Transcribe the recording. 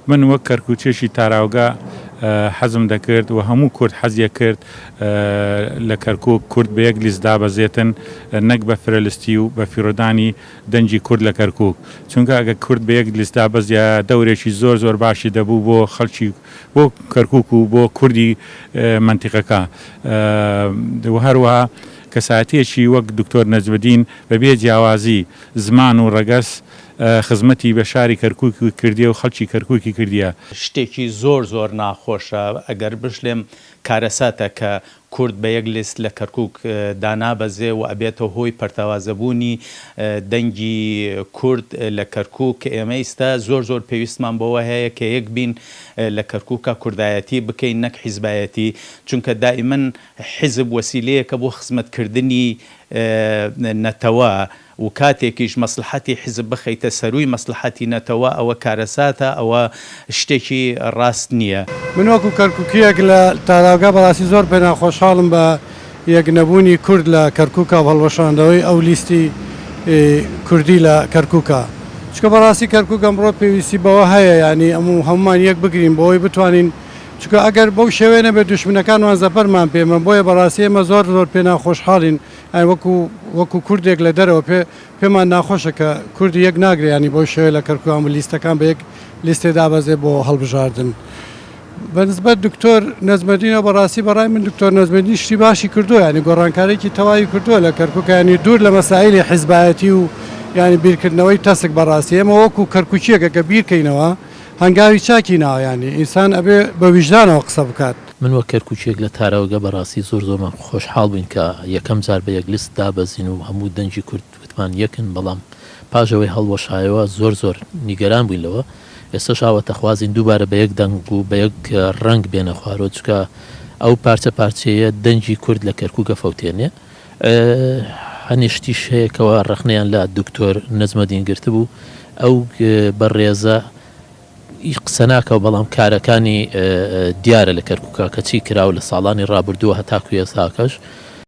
من وەک کەرکووچێشی تاراوگا حەزم دەکرد و هەموو کورد حەزیە کرد لە کەرکووک کورد بە یەک لیست دابەزێتن نەک بە فرەلستی و بە فیرۆدانی دەنجی کورد لە کەرکووک چونکە ئەگە کورد بە یەک لیست دابەزیە دەورێکی زۆر زۆر باشی دەبوو بۆ خەڵکی بۆ کەرکووک و بۆ کوردی منتیقەکە و هەروەها کەسایەتیەکی وەک دکتۆر نەجمەدین بەبێ جیاوازی زمان و ڕەگەس خزمەتی بە شاری کەرکووکی کردیە و خەڵکی کەرکووکی کردیە شتێکی زۆر زۆر ناخۆشە ئەگەر بشلێم کارەساتە کە کورد بە یەک لیست لە کەرکووک دانابەزێ و ئەبێتە هۆی پەرتەوازەبوونی دەنگی کورد لە کەرکووک کە ئێمە ئێستا زۆر زۆر پێویستمان بەوە هەیە کە یەک بین لە کەرکووکە کوردایەتی بکەین نەک حیزبایەتی چونکە دائیمەن حیزب وەسیلەیەکە بۆ خزمەتکردنی نەتەوە و کاتێکیش مەسلحەتی حیزب بخەیتە سەرووی مەسلحەتی نەتەوە ئەوە کارەساتە ئەوە شتێکی ڕاست نییە. من وەکو کەرکووکیەک لە تاراوگا بەڕاستی زۆر پێ ناخۆشحاڵم بە یەکنەبوونی کورد لە کەرکووکە و هەڵوەشاندنەوەی ئەو لیستی کوردی لە کەرکووکە چکە بەڕاستی کەرکووک ئەمڕۆ پێویستی بەوە هەیە ینی هەمومان یەک بگرین بەوەی بتوانین چکە ئەگەر بەو شێوەیە نەبێت دوشمنەکانوان زەپەرمان پێمە بۆیە بەڕاستی ئێمە زۆر زۆر پێ ناخۆشحاڵین وەکو کوردێک لە دەرەوە پێمان ناخۆشە کە کوردی یەک ناگرێ ینی بۆ شێوەیە لە کەرکووک لیستەکان بە یەک لیستێ دابەزێ بۆ هەڵبژاردن. بەنسبەت دکتۆر نەجمەدینەوە بەڕاستی بەڕای من دکتۆر نەجمەدین شتی باشی کردووە ینی گۆڕانکاریی تەواوی کردووە لە کەرکووک ینی دوور لە مەسائلی حیزبایەتی و ینی بیرکردنەوەی تەسک بەڕاستی ئێمە وەکو کەرکووکیەکە کە بیرکەینەوە هەنگاوی چاکی ناوە ینی ئینسان ئەبێ بە ویژدانەوە قسە بکات. من وەک کەرکووچێک لە تاراوگە بەڕاستی زۆر زۆرمان خۆشحاڵ بووین کە یەکەم جار بە یەک لیست دابەزین و هەموو دەنجی کورد وتمان یەکن بەڵام پاژەوەی هەڵوەشایەوە زۆر زۆر نیگەران بووین لەوە ئێستا شاوەتە خوازین دووبارە بە یەک دەنگ و بە یەک ڕنگ بێنە خوارۆ چکە ئەو پارچەیە دەنجی کورد لە کەرکووکە فەوتێنێ هەنیشتیش هەیەکەوە ڕەخنەیان لە دکتۆر نەجمەدین گرتبوو ئەو بەڕێزە قسە ناکە و بەڵام کارەکانی دیارە لە کەرکووکە کە چی کراوە لە ساڵانی ڕابردووە هەتاکو ئێستاکەش